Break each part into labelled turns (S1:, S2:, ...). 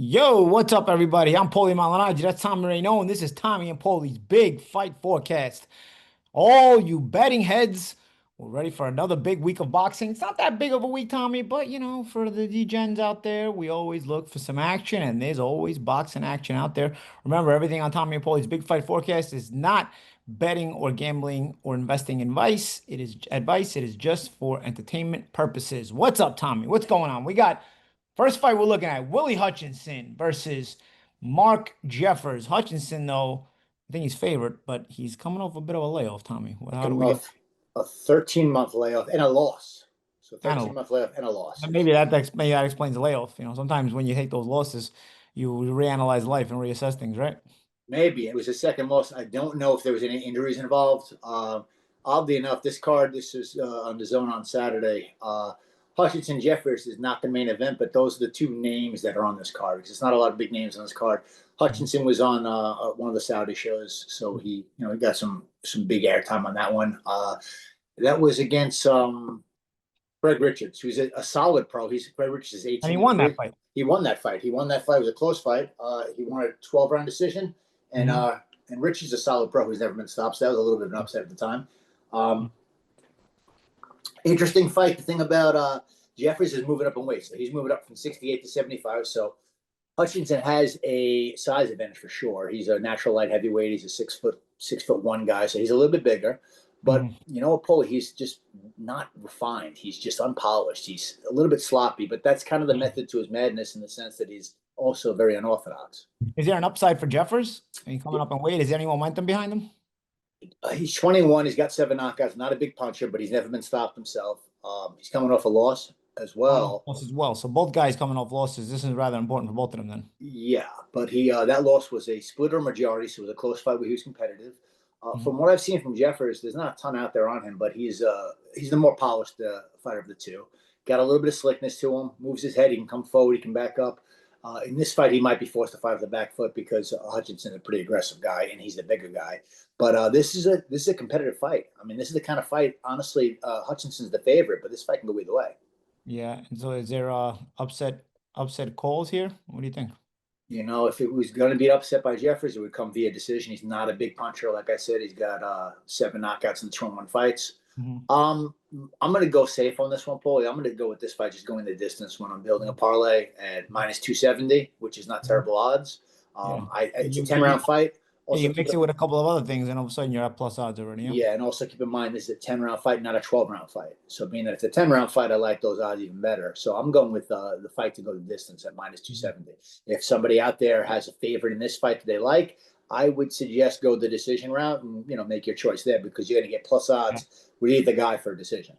S1: Yo, what's up, everybody? I'm Paulie Malignaggi. That's Tommy Reno, and this is Tommy and Paulie's Big Fight Forecast. All you betting heads, we're ready for another big week of boxing. It's not that big of a week, Tommy, but for the degens out there, we always look for some action, and there's always boxing action out there. Remember, everything on Tommy and Paulie's Big Fight Forecast is not betting or gambling or investing advice. It is advice. It is just for entertainment purposes. What's up, Tommy? What's going on? We got first fight we're looking at Willy Hutchinson versus Mark Jeffers. Hutchinson, though, I think he's favored, but he's coming off a bit of a layoff, Tommy. How do
S2: Coming
S1: we
S2: off a 13-month layoff and a loss. So
S1: handle
S2: 13-month layoff and a loss.
S1: it? Maybe that explains the layoff. Sometimes when you take those losses, you reanalyze life and reassess things, right?
S2: Maybe it was his second loss. I don't know if there was any injuries involved. Oddly enough, this is on the zone on Saturday. Hutchinson Jeffers is not the main event, but those are the two names that are on this card because there's not a lot of big names on this card. Hutchinson was on one of the Saudi shows, so he got some big airtime on that one. That was against Greg Richards, who's a solid pro. Greg Richards is
S1: And he
S2: 18
S1: won
S2: and
S1: that
S2: 3.
S1: fight.
S2: He won that fight. It was a close fight. He won a 12-round decision, and
S1: Mhm.
S2: and Richards is a solid pro who's never been stopped. So that was a little bit of an upset at the time. Interesting fight. The thing about Jeffries is moving up in weight, so he's moving up from 68 to 75. So Hutchinson has a size advantage for sure. He's a natural light heavyweight. He's a 6'1" guy, so he's a little bit bigger. But
S1: Mhm.
S2: you know what, Paul? He's just not refined. He's just unpolished. He's a little bit sloppy, but that's kind of the method to his madness in the sense that he's also very unorthodox.
S1: Is there an upside for Jeffers? Are you coming up in weight? Is there any momentum behind him?
S2: He's 21. He's got 7 knockouts. Not a big puncher, but he's never been stopped himself. He's coming off a loss as
S1: Coming off
S2: well.
S1: loss as well. So both guys coming off losses. This is rather important for both of them then.
S2: Yeah, but he that loss was a split or majority, so it was a close fight where he was competitive.
S1: Mhm.
S2: From what I've seen from Jeffers, there's not a ton out there on him, but he's the more polished fighter of the two. Got a little bit of slickness to him. Moves his head. He can come forward. He can back up. In this fight, he might be forced to fight with the back foot because Hutchinson's a pretty aggressive guy and he's the bigger guy. But this is a competitive fight. I mean, this is the kind of fight. Honestly, Hutchinson's the favorite, but this fight can go either way.
S1: Yeah. And so is there upset calls here? What do you think?
S2: If it was going to be upset by Jeffers, it would come via decision. He's not a big puncher, like I said. He's got 7 knockouts in the 21 fights.
S1: Mhm.
S2: Um, I'm going to go safe on this one, Paul. I'm going to go with this fight, just going the distance when I'm building a parlay at minus 270, which is not
S1: Mhm.
S2: terrible odds.
S1: Yeah.
S2: It's a 10-round fight.
S1: Yeah,
S2: Also
S1: you
S2: keep
S1: mix
S2: it,
S1: it with a couple of other things, and all of a sudden you're at plus odds already. Yeah.
S2: yeah, and also keep in mind this is a 10-round fight, not a 12-round fight. So being that it's a 10-round fight, I like those odds even better. So I'm going with the fight to go the distance at minus
S1: Mhm.
S2: 270. If somebody out there has a favorite in this fight that they like, I would suggest go the decision route and make your choice there because you're going to get plus
S1: Yeah.
S2: odds with either guy for a decision.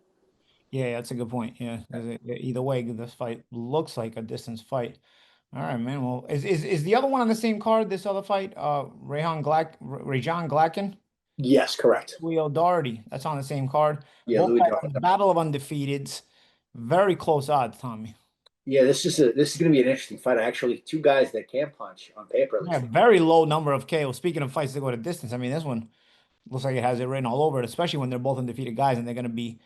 S1: Yeah, that's a good point. Yeah. Either way, this fight looks like a distance fight. All right, man. Well, is the other one on the same card? This other fight, Rajan Glacken,
S2: Yes, correct.
S1: Leo Doherty. That's on the same card.
S2: Yeah,
S1: Both
S2: Louis
S1: guys
S2: Dart.
S1: in the battle of undefeateds. Very close odds, Tommy.
S2: Yeah, this is going to be an interesting fight. Actually, two guys that can punch on paper at
S1: Yeah,
S2: least.
S1: very low number of KO. Speaking of fights that go to distance, I mean, this one looks like it has it written all over it, especially when they're both undefeated guys and they're going to be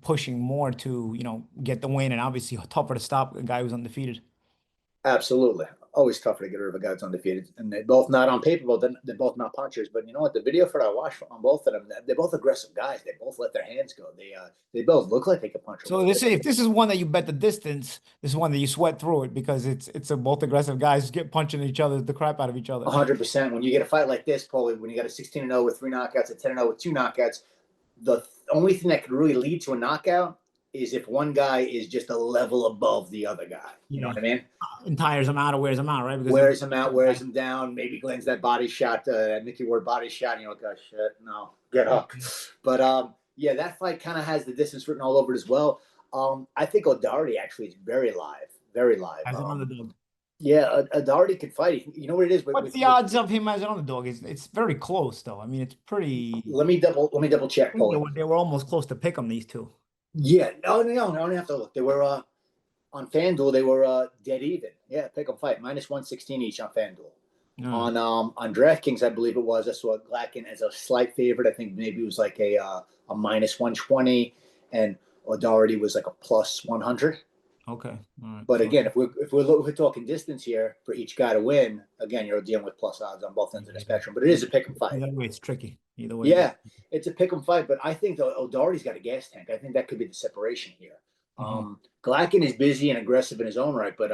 S1: pushing more to, get the win and obviously tougher to stop a guy who's undefeated.
S2: Absolutely. Always tougher to get rid of a guy that's undefeated. And they're both not on paper, but they're both not punchers. But you know what? The video for I watched on both of them, they're both aggressive guys. They both let their hands go. They both look like they can punch a
S1: So
S2: little
S1: this
S2: bit.
S1: if this is one that you bet the distance, this is one that you sweat through it because it's a both aggressive guys get punching each other the crap out of each other.
S2: 100%. When you get a fight like this, Paulie, when you got a 16-0 with 3 knockouts, a 10-0 with 2 knockouts, the only thing that could really lead to a knockout is if one guy is just a level above the other guy. You know
S1: Yeah,
S2: what I mean?
S1: and tires them out or wears them out, right? Because
S2: Wears him out, wears him down. Maybe Glenn's that body shot, that Mickey Ward body shot. Gosh, shit, no, get up. But yeah, that fight kind of has the distance written all over it as well. I think O'Doherty actually is very live, very live.
S1: as an underdog.
S2: Yeah, O'Doherty could fight. You know what it is
S1: What's the odds of him as an underdog? It's very close though. I mean, it's pretty.
S2: let me double check,
S1: I think
S2: Paulie.
S1: they were almost close to pick them, these two.
S2: Yeah, no, no, no, I don't have to look. They were on FanDuel. They were dead even. Yeah, pick them fight minus 116 each on FanDuel.
S1: No.
S2: On DraftKings, I believe it was. I saw Glacken as a slight favorite. I think maybe it was like a minus 120, and O'Doherty was like a plus 100.
S1: Okay. All right.
S2: But
S1: So
S2: again, if we're talking distance here for each guy to win, again, you're dealing with plus odds on both ends of the
S1: yeah.
S2: spectrum. But it is a pick 'em fight.
S1: Either way, it's tricky. Either way,
S2: Yeah, it's a pick 'em fight. But I think O'Doherty's got a gas tank. I think that could be the separation here. Glacken is busy and aggressive in his own right, but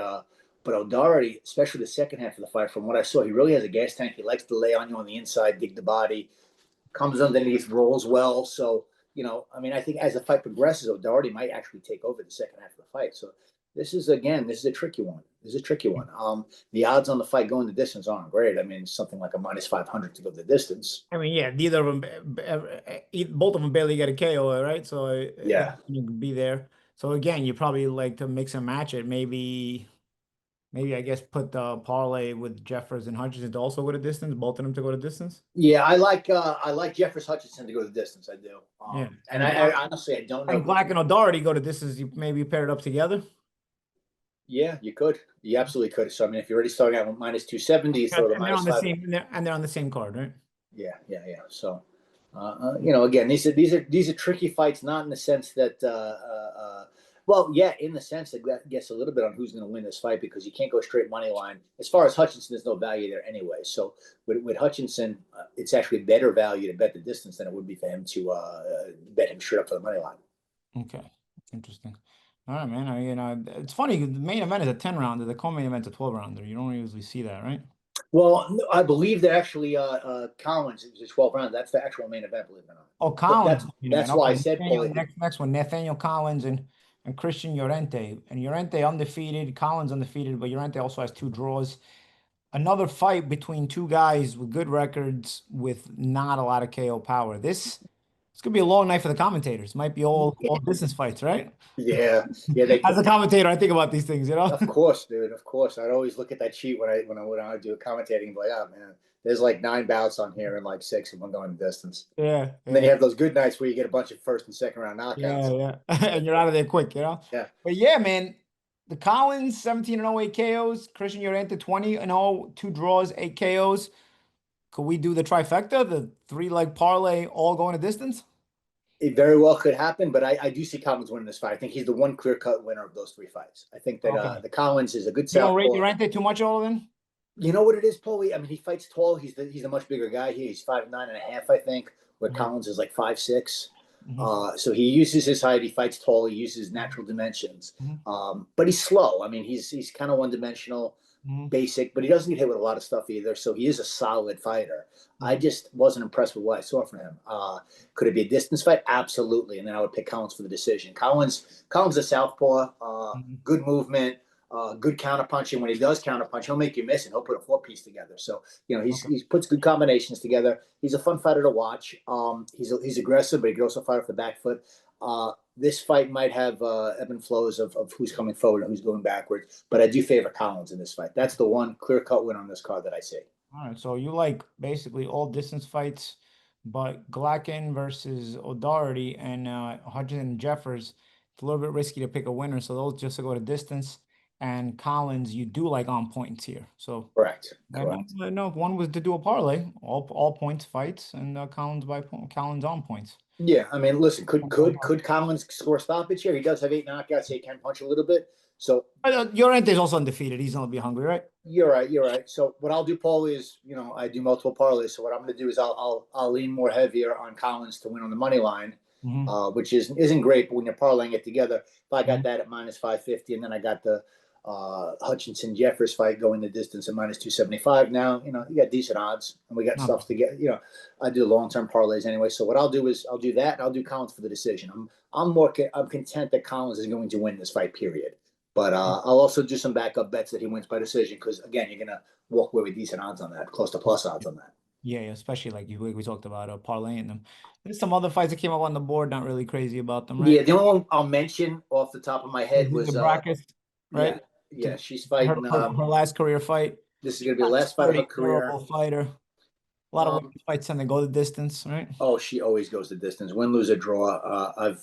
S2: O'Doherty, especially the second half of the fight, from what I saw, he really has a gas tank. He likes to lay on you on the inside, dig the body, comes underneath, rolls well. So, I mean, I think as the fight progresses, O'Doherty might actually take over the second half of the fight. So this is a tricky one. This is a tricky one. The odds on the fight going the distance aren't great. I mean, something like a minus 500 to go the distance.
S1: I mean, yeah, neither of them, both of them barely get a KO, right? So
S2: Yeah.
S1: you can be there. So again, you probably like to mix and match it. Maybe I guess put the parlay with Jeffers and Hutchinson to also go to distance, both of them to go to distance.
S2: Yeah, I like Jeffers Hutchinson to go the distance. I do.
S1: Yeah,
S2: And I honestly I don't know
S1: and
S2: who's
S1: Glack and O'Doherty go to distance. You maybe pair it up together.
S2: Yeah, you could. You absolutely could. So I mean, if you're already starting out with minus 270, you throw the
S1: And they're
S2: minus
S1: on the
S2: five.
S1: same, and they're on the same card, right?
S2: Yeah. So, again, these are tricky fights, not in the sense that, well, yeah, in the sense that gets a little bit on who's going to win this fight because you can't go straight money line. As far as Hutchinson, there's no value there anyway. So with Hutchinson, it's actually better value to bet the distance than it would be for him to bet him straight up for the money line.
S1: Okay, interesting. All right, man. It's funny. The main event is a 10 rounder. The co-main event's a 12 rounder. You don't usually see that, right?
S2: Well, I believe that actually Collins is a 12 round. That's the actual main event, believe it or not.
S1: Oh,
S2: But
S1: Collins, main event.
S2: that's why I
S1: Okay,
S2: said
S1: Nathaniel,
S2: Paulie.
S1: next one, Nathaniel Collins and Christian Urente. And Urente undefeated, Collins undefeated, but Urente also has 2 draws. Another fight between two guys with good records with not a lot of KO power. This could be a long night for the commentators. Might be all distance fights, right?
S2: Yeah.
S1: As a commentator, I think about these things, you know?
S2: Of course, dude. Of course, I'd always look at that sheet when I do a commentating. And be like, oh man, there's like 9 bouts on here and like 6 of them going the distance.
S1: Yeah,
S2: And then you
S1: yeah.
S2: have those good nights where you get a bunch of first and second round
S1: Yeah,
S2: knockouts.
S1: yeah. And you're out of there quick, you know?
S2: Yeah.
S1: But yeah, man, the Collins 17-0, 8 KOs, Christian Urente 20-0, 2 draws, 8 KOs. Could we do the trifecta, the 3-leg parlay, all going a distance?
S2: It very well could happen, but I do see Collins winning this fight. I think he's the one clear cut winner of those 3 fights. I think that
S1: Okay.
S2: the Collins is a good
S1: You don't rate
S2: southpaw.
S1: Urente too much, all then?
S2: You know what it is, Paulie? I mean, he fights tall. He's a much bigger guy here. He's 5'9.5", I think, where Collins is like 5'6". So he uses his height. He fights tall. He uses natural dimensions. But he's slow. I mean, he's kind of one dimensional, basic, but he doesn't get hit with a lot of stuff either. So he is a solid fighter. I just wasn't impressed with what I saw from him. Could it be a distance fight? Absolutely. And then I would pick Collins for the decision. Collins a southpaw, good movement. Good counterpunching. When he does counterpunch, he'll make you miss and he'll put a 4-piece together. So he puts good combinations together. He's a fun fighter to watch. He's aggressive, but he can also fight off the back foot. This fight might have ebb and flows of who's coming forward and who's going backwards. But I do favor Collins in this fight. That's the one clear cut win on this card that I see.
S1: All right, so you like basically all distance fights, but Glacken versus O'Doherty and Hutchinson and Jeffers, it's a little bit risky to pick a winner. So those just to go to distance. And Collins, you do like on points here. So
S2: Correct.
S1: no, one was to do a parlay, all points fights, and Collins on points.
S2: Yeah, I mean, listen, could Collins score stoppage here? He does have 8 knockouts. He can punch a little bit. So
S1: Urente is also undefeated. He's gonna be hungry, right?
S2: You're right. So what I'll do, Paulie, is I do multiple parlays. So what I'm going to do is I'll lean more heavier on Collins to win on the money line, which isn't great. But when you're parlaying it together, if I got that at minus 550, and then I got the Hutchinson Jeffers fight going the distance at minus 275. Now you got decent odds, and we got stuff to get. I do long term parlays anyway. So what I'll do is I'll do that, and I'll do Collins for the decision. I'm content that Collins is going to win this fight. Period. But I'll also do some backup bets that he wins by decision because, again, you're going to walk away with decent odds on that, close to plus odds on that.
S1: Yeah, especially like we talked about parlaying them. There's some other fights that came up on the board, not really crazy about them, right?
S2: Yeah, the only one I'll mention off the top of my head was
S1: Brackus, right?
S2: Yeah, she's fighting
S1: her last career fight.
S2: This is going to be the last fight of her career.
S1: Fighter. A lot of fights tend to go the distance, right?
S2: Oh, she always goes the distance. Win, lose, or draw. I've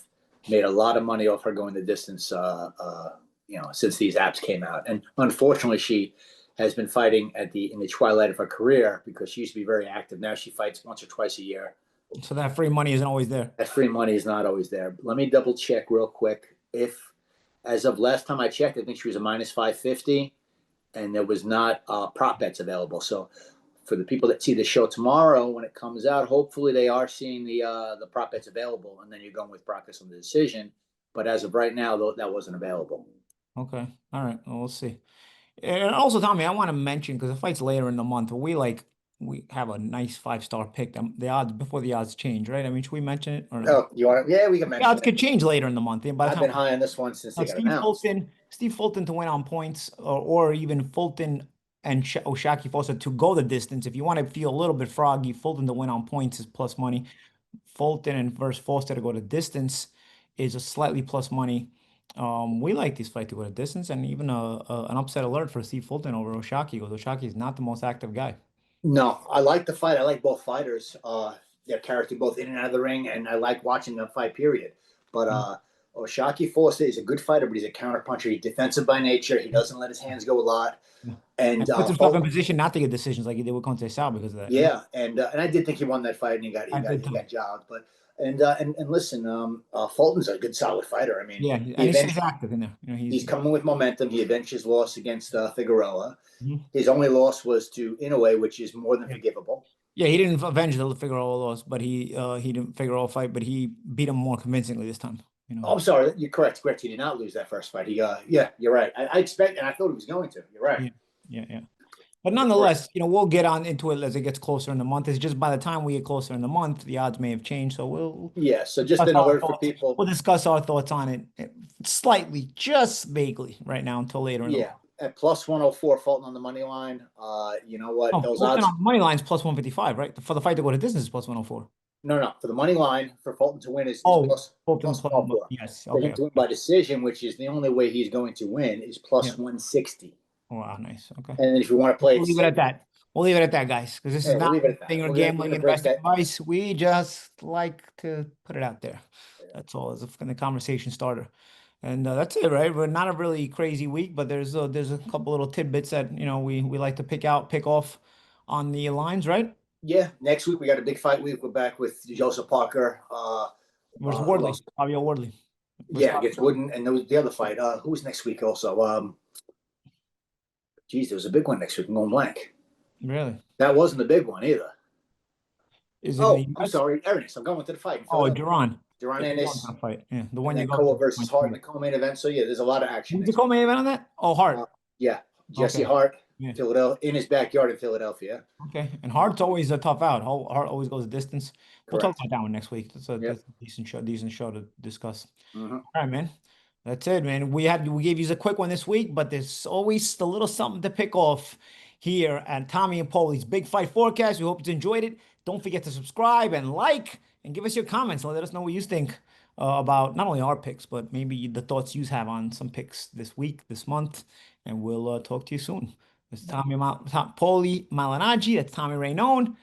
S2: made a lot of money off her going the distance. Since these apps came out, and unfortunately, she has been fighting in the twilight of her career because she used to be very active. Now she fights once or twice a year.
S1: So that free money isn't always there.
S2: That free money is not always there. Let me double check real quick if As of last time I checked, I think she was a minus 550, and there was not prop bets available. So for the people that see the show tomorrow when it comes out, hopefully they are seeing the prop bets available, and then you're going with Brockus on the decision. But as of right now, though, that wasn't available.
S1: Okay. All right. Well, we'll see. And also, Tommy, I want to mention because the fight's later in the month, but we have a nice 5-star pick. The odds before the odds change, right? I mean, should we mention it or no?
S2: Oh, you want? Yeah, we can
S1: The
S2: mention
S1: odds
S2: it.
S1: could change later in the month. And by the
S2: I've
S1: time
S2: been high on this one since they got announced.
S1: Steve Fulton to win on points, or even Fulton and Oshaki Fosa to go the distance. If you want to feel a little bit froggy, Fulton to win on points is plus money. Fulton and versus Foster to go to distance is a slightly plus money. We like this fight to go to distance, and even an upset alert for Steve Fulton over Oshaki. Because Oshaki is not the most active guy.
S2: No, I like the fight. I like both fighters. Their character both in and out of the ring, and I like watching them fight. Period. But Oshaki Foster is a good fighter, but he's a counterpuncher. He's defensive by nature. He doesn't let his hands go a lot,
S1: Yeah.
S2: and
S1: And puts himself in position not to get decisions like he did with Conte Sal because of that.
S2: yeah, and I did think he won that fight, and
S1: I did
S2: he
S1: too.
S2: got jobbed. But and listen, Fulton's a good solid fighter. I mean,
S1: Yeah,
S2: he
S1: and he stays
S2: avenged,
S1: active in there.
S2: he's coming with momentum. He avenged his loss against Figueroa.
S1: Mhm.
S2: His only loss was to Inoue, which is more than
S1: Yeah.
S2: forgivable.
S1: Yeah, he didn't avenge the Figueroa loss, but he didn't Figueroa fight, but he beat him more convincingly this time. You know.
S2: Oh, I'm sorry. You're correct. Correct. He did not lose that first fight. Yeah, you're right. I expect, and I thought he was going to. You're right.
S1: Yeah, yeah, yeah. But
S2: You're correct.
S1: nonetheless, we'll get on into it as it gets closer in the month. It's just by the time we get closer in the month, the odds may have changed. So we'll
S2: Yeah. So just
S1: discuss
S2: an
S1: our
S2: alert for
S1: thoughts.
S2: people.
S1: We'll discuss our thoughts on it slightly, just vaguely, right now until later in the
S2: Yeah.
S1: month.
S2: At plus 104, Fulton on the money line. You know what?
S1: Oh,
S2: Those
S1: Fulton
S2: odds.
S1: on the money line is plus 155, right? For the fight to go to distance is plus 104.
S2: No, no. For the money line for Fulton to win is
S1: Oh, Fulton
S2: plus
S1: plus,
S2: 104.
S1: yes.
S2: For
S1: Okay.
S2: him to win by decision, which is the only way he's going to win, is
S1: Yeah.
S2: plus 160.
S1: Wow, nice. Okay.
S2: And if you want to play
S1: We'll
S2: it
S1: leave it
S2: safe,
S1: at that. We'll leave it at that, guys, because this is
S2: yeah, we'll
S1: not
S2: leave it at
S1: anything
S2: that.
S1: or
S2: We're
S1: gambling
S2: gonna break
S1: investing
S2: that.
S1: advice. We just like to put it out there. That's all as a conversation starter. And that's it, right? We're not a really crazy week, but there's a couple little tidbits that we like to pick off on the lines, right?
S2: Yeah. Next week we got a big fight week. We're back with Joseph Parker.
S1: Versus
S2: Who
S1: Wardley,
S2: else?
S1: Fabio Wardley.
S2: Yeah, against Wooden, and there was the other fight. Who's next week also? Geez, there was a big one next week. I'm going blank.
S1: Really?
S2: That wasn't the big one either.
S1: Is it in the
S2: Oh, I'm
S1: US?
S2: sorry, Ernest. I'm going to the fight in
S1: Oh,
S2: Philadelphia.
S1: Duran.
S2: Duran
S1: Yeah, Duran's
S2: Ennis,
S1: gonna fight. Yeah, the
S2: and
S1: one you
S2: then
S1: go to.
S2: Koa versus Hart in the co-main event. So yeah, there's a lot of action
S1: Who's the
S2: next week.
S1: co-main event on that? Oh,
S2: Uh,
S1: Hart.
S2: yeah, Jesse
S1: Okay.
S2: Hart,
S1: Yeah.
S2: Philadelphia, in his backyard in Philadelphia.
S1: Okay. And Hart's always a tough out. Hart always goes a distance. We'll talk
S2: Correct.
S1: about that one next week. That's
S2: Yep.
S1: a decent show to discuss.
S2: Mm-hmm.
S1: All right, man. That's it, man. We gave you a quick one this week, but there's always a little something to pick off here at Tommy and Paulie's Big Fight Forecast. We hope you enjoyed it. Don't forget to subscribe and like and give us your comments. Let us know what you think about not only our picks, but maybe the thoughts you have on some picks this week, this month, and we'll talk to you soon. It's Paulie Malignaggi. That's Tommy Rainone,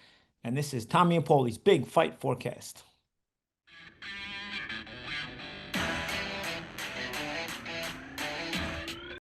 S1: and this is Tommy and Paulie's Big Fight Forecast.